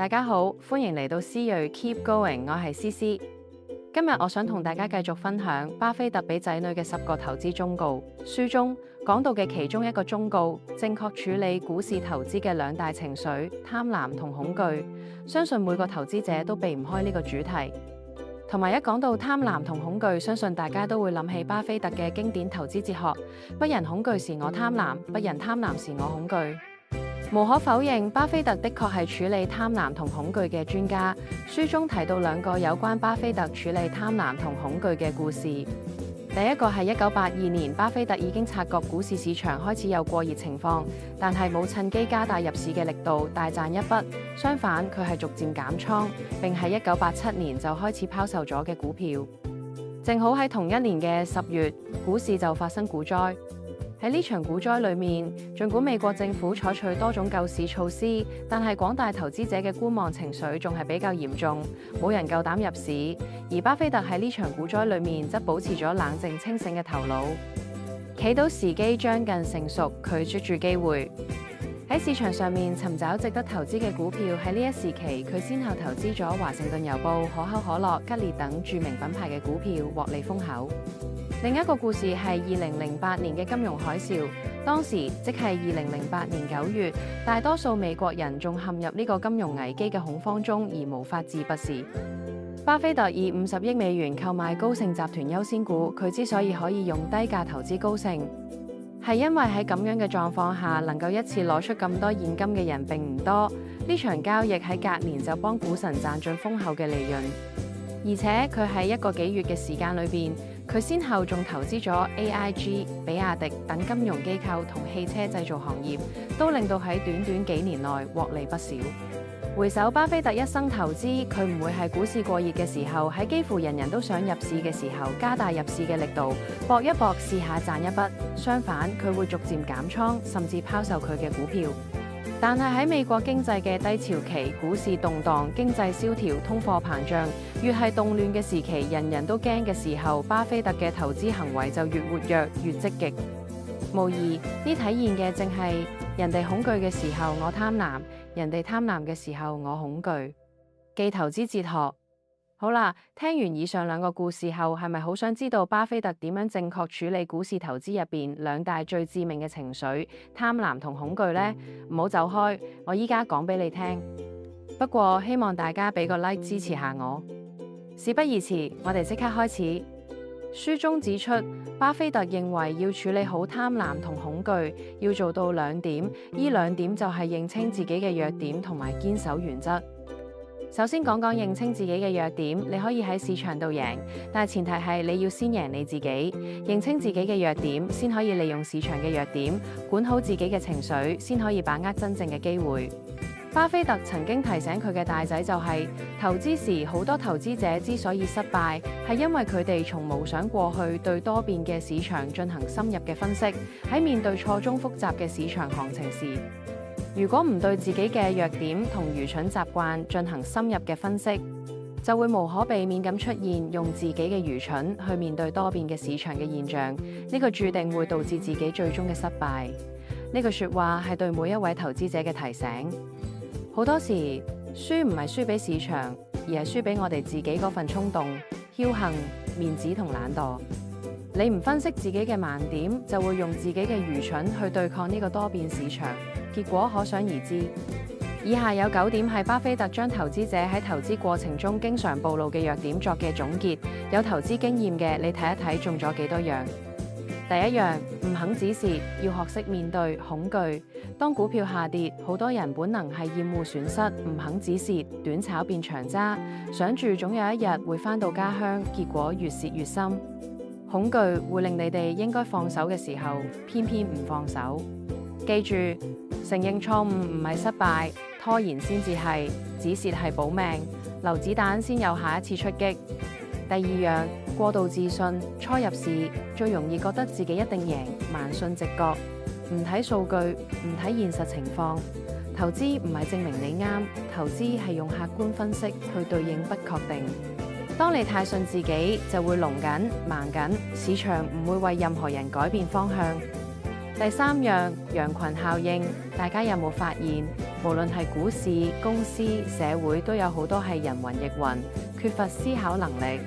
大家好，歡迎嚟到思睿 Keep Going， 我係思思。今日我想同大家繼續分享巴菲特俾仔女嘅10個投資忠告。書中講到嘅其中一個忠告，正確處理股市投資嘅兩大情緒，貪婪同恐懼。相信每個投資者都避唔開呢個主題。同埋一講到貪婪同恐懼，相信大家都會諗起巴菲特嘅經典投資哲學：不人恐懼時我貪婪，不人貪婪時我恐懼。無可否認，巴菲特的確係處理貪婪同恐懼嘅專家。書中提到兩個有關巴菲特處理貪婪同恐懼嘅故事。第一個係1982年，巴菲特已經察覺股市市場開始有過熱情況，但係冇趁機加大入市嘅力度，大賺一筆。相反，佢係逐漸減倉，並喺1987年就開始拋售咗嘅股票。正好喺同一年嘅10月，股市就發生股災。喺呢場股災裏面，儘管美國政府採取多種救市措施，但係廣大投資者嘅觀望情緒仲係比較嚴重，冇人夠膽入市。而巴菲特喺呢場股災裏面則保持咗冷靜清醒嘅頭腦，企到時機將近成熟，佢捉住機會。喺市場上面尋找值得投資嘅股票。喺呢一時期，佢先後投資咗華盛頓郵報、可口可樂、吉列等著名品牌嘅股票，獲利豐厚。另一個故事係2008年嘅金融海嘯，當時即係2008年9月，大多數美國人仲陷入呢個金融危機嘅恐慌中而無法自拔時，巴菲特以50億美元購買高盛集團優先股。佢之所以可以用低價投資高盛，係因為喺咁樣嘅狀況下，能夠一次攞出咁多現金嘅人並唔多。呢場交易喺隔年就幫股神賺進豐厚嘅利潤，而且佢喺1個幾月嘅時間裏邊，佢先後仲投資咗 AIG、比亞迪等金融機構同汽車製造行業，都令到喺短短幾年內獲利不少。回首巴菲特一生投資，佢唔會係股市過熱嘅時候，喺幾乎人人都想入市嘅時候加大入市嘅力度，搏一搏試下賺一筆。相反，佢會逐漸減倉，甚至拋售佢嘅股票。但係喺美國經濟嘅低潮期，股市動盪，經濟蕭條，通貨膨脹，越係動亂嘅時期，人人都驚嘅時候，巴菲特嘅投資行為就越活躍，越積極。無疑，呢體現嘅正係人哋恐懼嘅時候我貪婪，人哋貪婪嘅時候我恐懼。既投資哲學。好啦，聽完以上兩個故事後，係咪好想知道巴菲特點樣正確處理股市投資入邊兩大最致命嘅情緒貪婪同恐懼呢？唔好走開，我依家講俾你聽。不過希望大家俾個 like 支持下我。事不宜遲，我哋即刻開始。書中指出，巴菲特認為要處理好貪婪同恐懼，要做到兩點，呢兩點就係認清自己嘅弱點同埋堅守原則。首先講講認清自己嘅弱點，你可以喺市場度贏，但係前提係你要先贏你自己。認清自己嘅弱點，先可以利用市場嘅弱點，管好自己嘅情緒，先可以把握真正嘅機會。巴菲特曾經提醒佢嘅大仔就係，投資時好多投資者之所以失敗，係因為佢哋從無想過去對多變嘅市場進行深入嘅分析。喺面對錯綜複雜嘅市場行情時，如果唔對自己嘅弱點同愚蠢習慣進行深入嘅分析，就會無可避免咁出現用自己嘅愚蠢去面對多變嘅市場嘅現象。呢個注定會導致自己最終嘅失敗。呢句說話係對每一位投資者嘅提醒。好多時輸唔係輸俾市場，而係輸俾我哋自己嗰份衝動、僥倖、面子同懶惰。你唔分析自己嘅盲點，就會用自己嘅愚蠢去對抗呢個多變市場，結果可想而知。以下有9點係巴菲特將投資者喺投資過程中經常暴露嘅弱點作嘅總結。有投資經驗嘅，你睇一睇中咗幾多樣。第一樣，唔肯止蝕，要學識面對恐懼。當股票下跌，好多人本能係厭惡損失，唔肯止蝕，短炒變長揸，想住總有一日會返到家鄉，結果越蝕越深。恐懼會令你哋應該放手嘅時候，偏偏唔放手。記住，承認錯誤唔係失敗，拖延先至係，止蝕係保命，留子彈先有下一次出擊。第二樣，過度自信，初入市最容易覺得自己一定贏，盲信直覺，唔睇數據，唔睇現實情況。投資唔係證明你啱，投資係用客觀分析去對應不確定。當你太信自己，就會聾緊、盲緊，市場唔會為任何人改變方向。第三樣，羊群效應，大家有冇發現，無論係股市、公司、社會，都有好多係人云亦云，缺乏思考能力。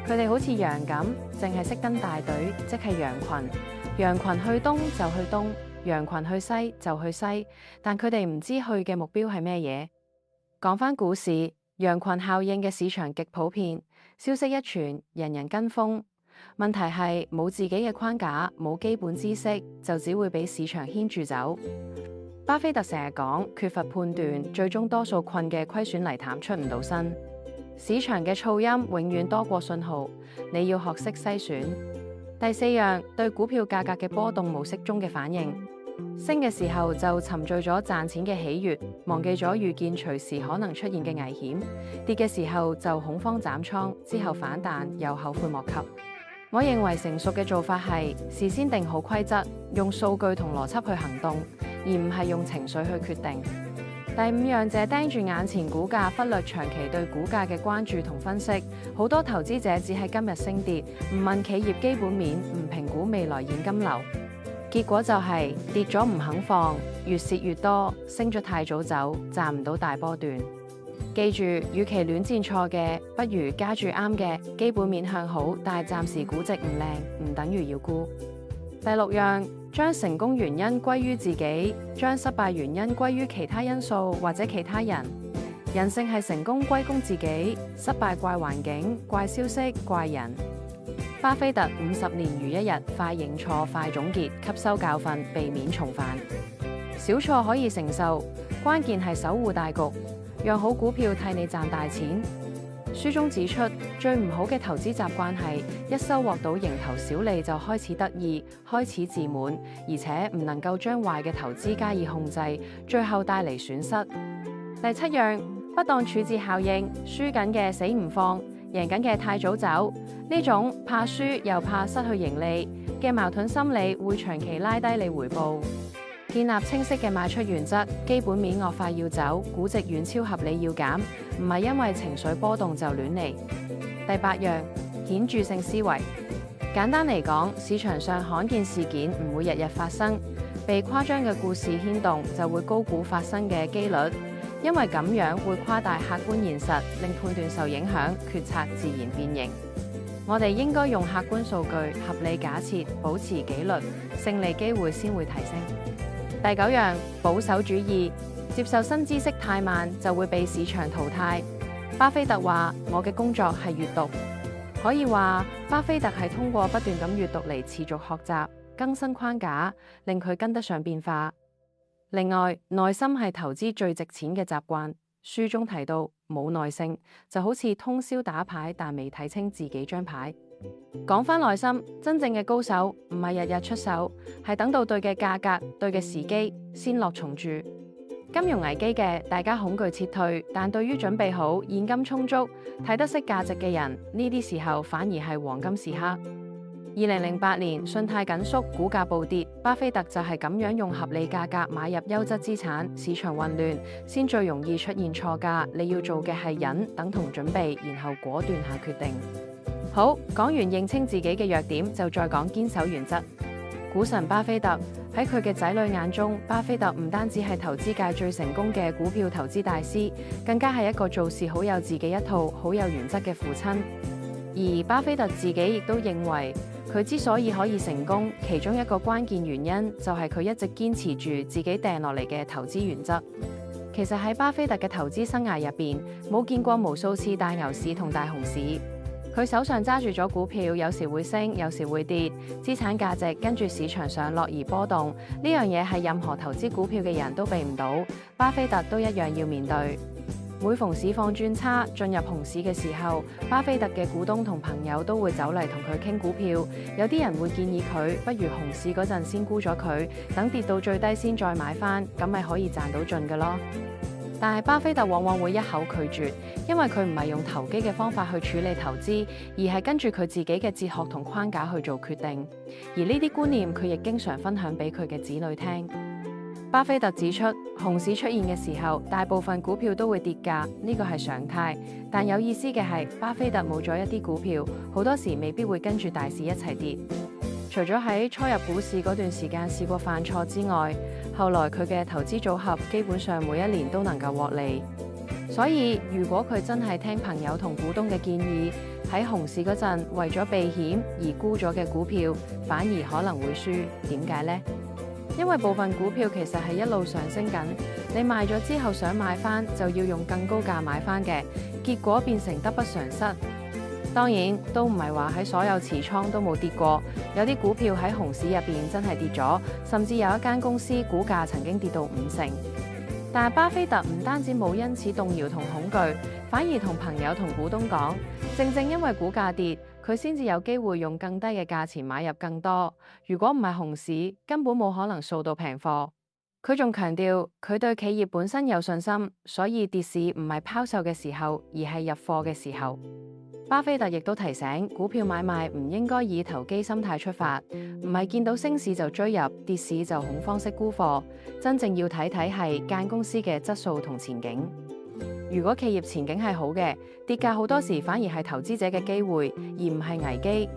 佢哋好似羊咁，淨係識跟大隊，即係羊群。羊群去東就去東，羊群去西就去西，但佢哋唔知去嘅目標係咩嘢。講返股市，羊群效應嘅市場極普遍，消息一傳，人人跟風。問題係冇自己嘅框架，冇基本知識，就只會俾市場牽住走。巴菲特成日講缺乏判斷，最終多數困嘅虧損泥潭出唔到身。市場嘅噪音永遠多過信號，你要學識篩選。第四樣，對股票價格嘅波動模式中嘅反應，升嘅時候就沉醉咗賺錢嘅喜悅，忘記咗預見隨時可能出現嘅危險；跌嘅時候就恐慌斬倉，之後反彈又後悔莫及。我認為成熟嘅做法係事先定好規則，用數據同邏輯去行動，而唔係用情緒去決定。第五樣就係盯住眼前股價，忽略長期對股價嘅關注同分析。好多投資者只係今日升跌，唔問企業基本面，唔評估未來現金流，結果就係跌咗唔肯放，越蝕越多；升咗太早走，賺唔到大波段。記住，與其亂戰錯嘅，不如加住啱嘅。基本面向好，但係暫時估值唔靚，唔等於要沽。第六樣，將成功原因歸於自己，將失敗原因歸於其他因素或者其他人。人性係成功歸功自己，失敗怪環境、怪消息、怪人。巴菲特50年如一日，快認錯，快總結，吸收教訓，避免重犯。小錯可以承受，關鍵係守護大局，讓好股票替你賺大錢。書中指出，最唔好嘅投資習慣係一收穫到蠅頭小利就開始得意，開始自滿，而且唔能夠將壞嘅投資加以控制，最後帶嚟損失。第七樣，不當處置效應，輸緊嘅死唔放，贏緊嘅太早走。呢種怕輸又怕失去盈利嘅矛盾心理，會長期拉低你回報。建立清晰嘅賣出原則，基本面惡化要走，估值遠超合理要減，唔係因為情緒波動就亂嚟。第八樣，顯著性思維。簡單嚟講，市場上罕見事件唔會日日發生，被誇張嘅故事牽動就會高估發生嘅機率，因為咁樣會誇大客觀現實，令判斷受影響，決策自然變形。我哋應該用客觀數據、合理假設，保持紀律，勝利機會先會提升。第九樣，保守主義，接受新知識太慢就會被市場淘汰。巴菲特話：我嘅工作係閱讀。可以話，巴菲特係通過不斷咁閱讀嚟持續學習、更新框架，令佢跟得上變化。另外，耐心係投資最值錢嘅習慣。書中提到，冇耐性就好似通宵打牌，但未睇清自己張牌。講返耐心，真正嘅高手唔係日日出手，係等到對嘅價格、對嘅時機先落重注。金融危機嘅大家恐懼撤退，但對於準備好、現金充足、睇得識價值嘅人，呢啲時候反而係黃金時刻。2008年信貸緊縮，股價暴跌，巴菲特就係咁樣用合理價格買入優質資產。市場混亂，先最容易出現錯價。你要做嘅係忍，等同準備，然後果斷下決定。好，講完認清自己嘅弱點，就再講堅守原則。股神巴菲特喺佢嘅仔女眼中，巴菲特唔單止係投資界最成功嘅股票投資大師，更加係一個做事好有自己一套、好有原則嘅父親。而巴菲特自己亦都認為，佢之所以可以成功，其中一個關鍵原因就係佢一直堅持住自己掟落嚟嘅投資原則。其實喺巴菲特嘅投資生涯入邊，冇見過無數次大牛市同大熊市。佢手上揸住咗股票，有時會升，有時會跌，資產價值跟住市場上落而波動。呢樣嘢係任何投資股票嘅人都避唔到，巴菲特都一樣要面對。每逢市況轉差，進入熊市嘅時候，巴菲特嘅股東同朋友都會走嚟同佢傾股票。有啲人會建議佢，不如熊市嗰陣先沽咗佢，等跌到最低先再買返，咁咪可以賺到盡嘅咯。但係巴菲特往往會一口拒絕，因為佢唔係用投機嘅方法去處理投資，而係跟住佢自己嘅哲學同框架去做決定。而呢啲觀念佢亦經常分享俾佢嘅子女聽。巴菲特指出，熊市出現嘅時候，大部分股票都會跌價，呢個係常態。但有意思嘅係，巴菲特冇咗一啲股票，好多時未必會跟住大市一齊跌。除咗喺初入股市嗰段時間試過犯錯之外，後來佢嘅投資組合基本上每一年都能夠獲利。所以如果佢真係聽朋友同股東嘅建議，喺熊市嗰陣為咗避險而沽咗嘅股票，反而可能會輸。點解呢？因為部分股票其實係一路上升緊，你賣咗之後想買翻，就要用更高價買翻嘅，結果變成得不償失。當然都唔係話喺所有持倉都冇跌過，有啲股票喺熊市入邊真係跌咗，甚至有一間公司股價曾經跌到50%。但係巴菲特唔單止冇因此動搖同恐懼，反而同朋友同股東講，正因為股價跌，佢先至有機會用更低嘅價錢買入更多。如果唔係熊市，根本冇可能掃到平貨。佢仲強調，佢對企業本身有信心，所以跌市唔係拋售嘅時候，而係入貨嘅時候。巴菲特亦都提醒，股票買賣唔應該以投機心態出發，唔係見到升市就追入，跌市就恐慌式沽貨。真正要睇睇係間公司嘅質素同前景。如果企業前景係好嘅，跌價好多時反而係投資者嘅機會，而唔係危機。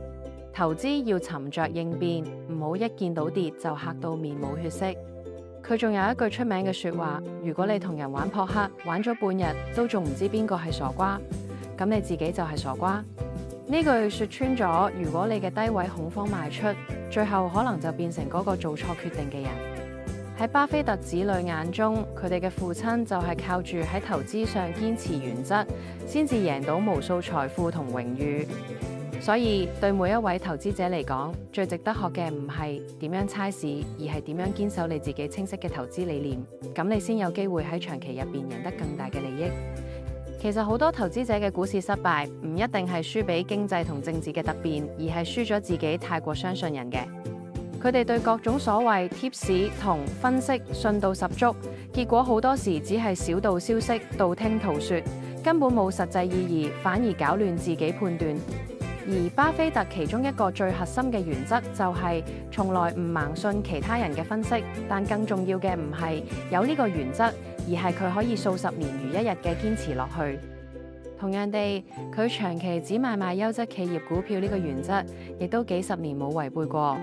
投資要沉着應變，唔好一見到跌就嚇到面冇血色。佢仲有一句出名嘅說話：如果你同人玩撲克，玩咗半日都仲唔知邊個係傻瓜，咁你自己就係傻瓜。呢句說穿咗，如果你嘅低位恐慌賣出，最後可能就變成嗰個做錯決定嘅人。喺巴菲特子女眼中，佢哋嘅父親就係靠住喺投資上堅持原則，先至贏到無數財富同榮譽。所以對每一位投資者嚟講，最值得學嘅唔係點樣猜市，而係點樣堅守你自己清晰嘅投資理念，咁你先有機會喺長期入邊贏得更大嘅利益。其實好多投資者嘅股市失敗，唔一定係輸俾經濟同政治嘅突變，而係輸咗自己太過相信人嘅。佢哋對各種所謂貼士同分析信度十足，結果好多時只係小道消息、道聽途說，根本冇實際意義，反而搞亂自己判斷。而巴菲特其中一個最核心嘅原則就係從來唔盲信其他人嘅分析，但更重要嘅唔係有呢個原則，而係佢可以數十年如一日嘅堅持落去。同樣地，佢長期只買賣優質企業股票呢個原則，亦都幾十年冇違背過。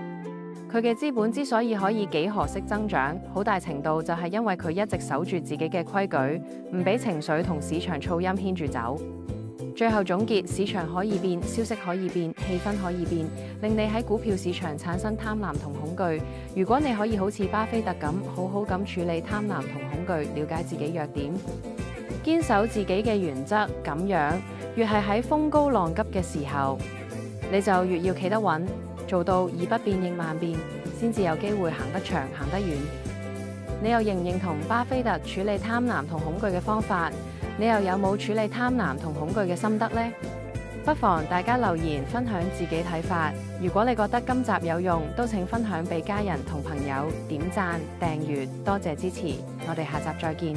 佢嘅資本之所以可以幾何式增長，好大程度就係因為佢一直守住自己嘅規矩，唔俾情緒同市場噪音牽住走。最後總結，市場可以變，消息可以變，氣氛可以變，令你喺股票市場產生貪婪同恐懼。如果你可以好似巴菲特咁，好好咁處理貪婪同恐懼，了解自己弱點，堅守自己嘅原則，咁樣越係喺風高浪急嘅時候，你就越要企得穩，做到以不變應萬變，先至有機會行得長，行得遠。你又認唔認同巴菲特處理貪婪同恐懼嘅方法？你又有冇處理貪婪同恐懼嘅心得呢？不妨大家留言分享自己睇法。如果你覺得今集有用，都請分享俾家人同朋友，點讚訂閱，多謝支持。我哋下集再見。